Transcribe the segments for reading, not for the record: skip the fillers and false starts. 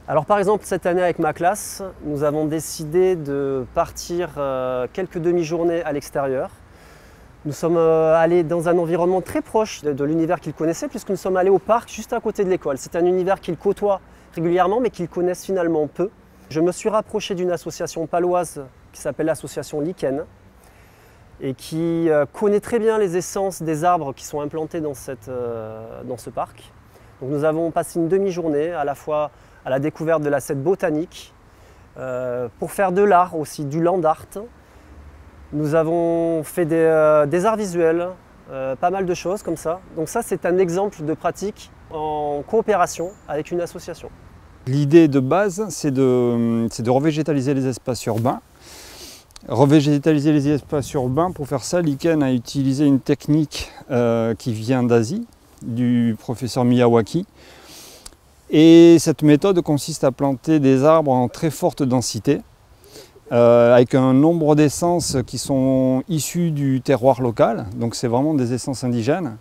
Alors par exemple, cette année avec ma classe, nous avons décidé de partir quelques demi-journées à l'extérieur. Nous sommes allés dans un environnement très proche de l'univers qu'ils connaissaient, puisque nous sommes allés au parc juste à côté de l'école. C'est un univers qu'ils côtoient régulièrement, mais qu'ils connaissent finalement peu. Je me suis rapproché d'une association paloise qui s'appelle l'association Lichen, et qui connaît très bien les essences des arbres qui sont implantés dans ce parc. Donc nous avons passé une demi-journée à la fois à la découverte de la scène botanique, pour faire de l'art aussi, du land art. Nous avons fait des arts visuels, pas mal de choses comme ça. Donc ça, c'est un exemple de pratique en coopération avec une association. L'idée de base, c'est de revégétaliser les espaces urbains. Revégétaliser les espaces urbains, pour faire ça, Lichen a utilisé une technique qui vient d'Asie, du professeur Miyawaki. Et cette méthode consiste à planter des arbres en très forte densité, avec un nombre d'essences qui sont issues du terroir local, donc c'est vraiment des essences indigènes.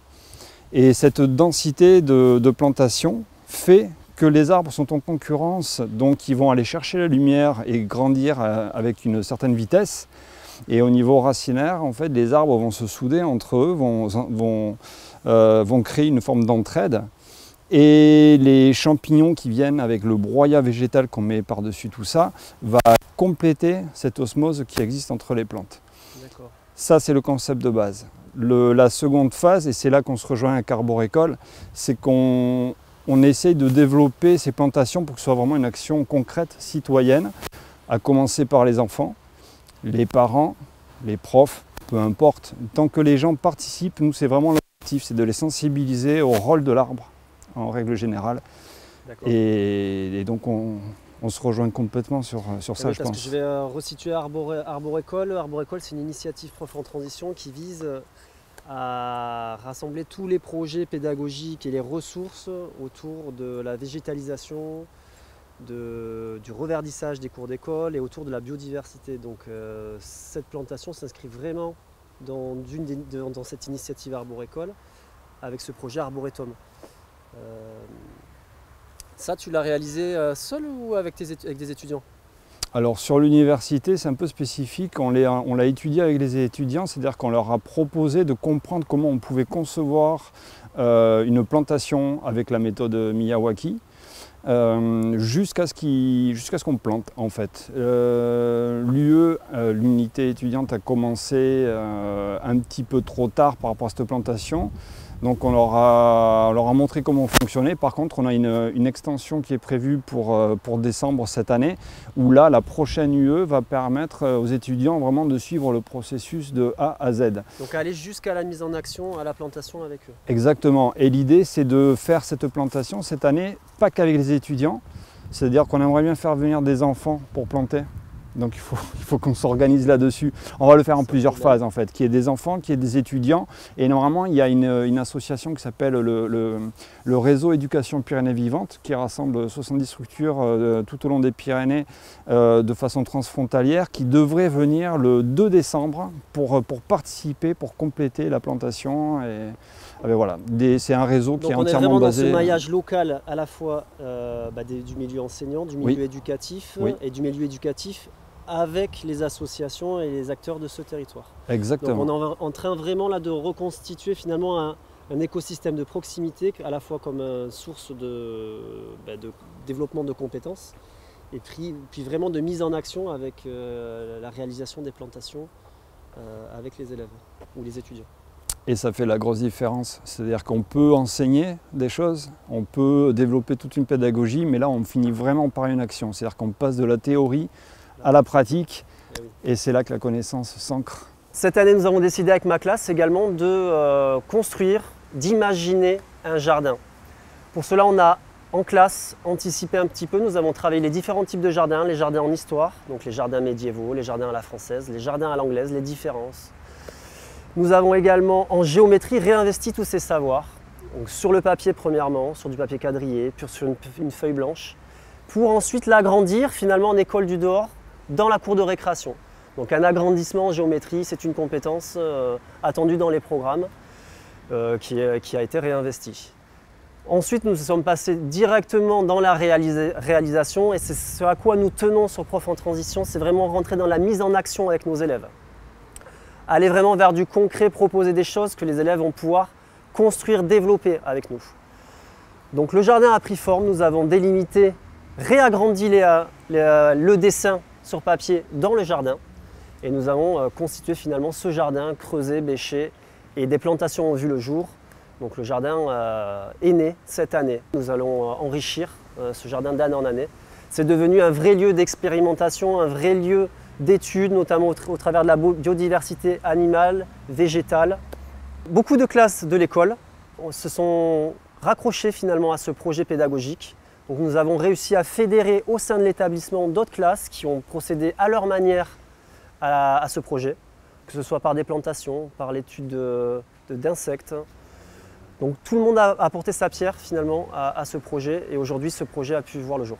Et cette densité de plantation fait que les arbres sont en concurrence, donc ils vont aller chercher la lumière et grandir avec une certaine vitesse. Et au niveau racinaire, en fait, les arbres vont se souder entre eux, vont créer une forme d'entraide. Et les champignons qui viennent avec le broyat végétal qu'on met par-dessus tout ça, va compléter cette osmose qui existe entre les plantes. Ça, c'est le concept de base. La seconde phase, et c'est là qu'on se rejoint avec Arborécole, c'est qu'on essaye de développer ces plantations pour que ce soit vraiment une action concrète, citoyenne, à commencer par les enfants, les parents, les profs, peu importe. Tant que les gens participent, nous, c'est vraiment l'objectif, c'est de les sensibiliser au rôle de l'arbre, en règle générale. Et donc, on se rejoint complètement sur ça, je pense. Que je vais resituer Arborécole. Arborécole, c'est une initiative Prof en transition qui vise à rassembler tous les projets pédagogiques et les ressources autour de la végétalisation, du reverdissage des cours d'école et autour de la biodiversité. Donc cette plantation s'inscrit vraiment dans cette initiative Arborécole avec ce projet Arboretum. Ça, tu l'as réalisé seul ou avec des étudiants? Alors sur l'université, c'est un peu spécifique, on l'a étudié avec les étudiants, c'est-à-dire qu'on leur a proposé de comprendre comment on pouvait concevoir une plantation avec la méthode Miyawaki, jusqu'à ce qu'on plante en fait. L'unité étudiante a commencé un petit peu trop tard par rapport à cette plantation. Donc on leur a montré comment fonctionner. Par contre, on a une extension qui est prévue pour décembre cette année, où là, la prochaine UE va permettre aux étudiants vraiment de suivre le processus de A à Z. Donc aller jusqu'à la mise en action, à la plantation avec eux. Exactement. Et l'idée, c'est de faire cette plantation cette année, pas qu'avec les étudiants. C'est-à-dire qu'on aimerait bien faire venir des enfants pour planter. Donc il faut qu'on s'organise là-dessus. On va le faire en plusieurs phases en fait, qu'il y ait des enfants, qu'il y ait des étudiants. Et normalement, il y a une association qui s'appelle le réseau Éducation Pyrénées Vivantes, qui rassemble 70 structures tout au long des Pyrénées de façon transfrontalière, qui devrait venir le 2 décembre pour participer, pour compléter la plantation. Voilà. C'est un réseau qui est entièrement basé... Donc on est vraiment dans ce maillage local à la fois du milieu enseignant, du milieu éducatif et du milieu éducatif avec les associations et les acteurs de ce territoire. Exactement. Donc on est en train vraiment là de reconstituer finalement un écosystème de proximité à la fois comme source de développement de compétences et puis vraiment de mise en action avec la réalisation des plantations avec les élèves ou les étudiants. Et ça fait la grosse différence, c'est-à-dire qu'on peut enseigner des choses, on peut développer toute une pédagogie, mais là on finit vraiment par une action, c'est-à-dire qu'on passe de la théorie à la pratique, et c'est là que la connaissance s'ancre. Cette année, nous avons décidé avec ma classe également de construire, d'imaginer un jardin. Pour cela, on a en classe anticipé un petit peu, nous avons travaillé les différents types de jardins, les jardins en histoire, donc les jardins médiévaux, les jardins à la française, les jardins à l'anglaise, les différences. Nous avons également en géométrie réinvesti tous ces savoirs, donc sur le papier premièrement, sur du papier quadrillé, puis sur une feuille blanche, pour ensuite l'agrandir finalement en école du dehors, dans la cour de récréation. Donc un agrandissement en géométrie, c'est une compétence attendue dans les programmes qui a été réinvestie. Ensuite, nous sommes passés directement dans la réalisation et c'est ce à quoi nous tenons sur Prof en Transition, c'est vraiment rentrer dans la mise en action avec nos élèves. Aller vraiment vers du concret, proposer des choses que les élèves vont pouvoir construire, développer avec nous. Donc le jardin a pris forme, nous avons délimité, réagrandi le dessin sur papier dans le jardin et nous avons constitué finalement ce jardin creusé, bêché et des plantations ont vu le jour. Donc le jardin est né cette année. Nous allons enrichir ce jardin d'année en année. C'est devenu un vrai lieu d'expérimentation, un vrai lieu d'études, notamment au travers de la biodiversité animale, végétale. Beaucoup de classes de l'école se sont raccrochées finalement à ce projet pédagogique. Donc nous avons réussi à fédérer au sein de l'établissement d'autres classes qui ont procédé à leur manière à ce projet, que ce soit par des plantations, par l'étude d'insectes. Donc tout le monde a apporté sa pierre finalement à ce projet et aujourd'hui ce projet a pu voir le jour.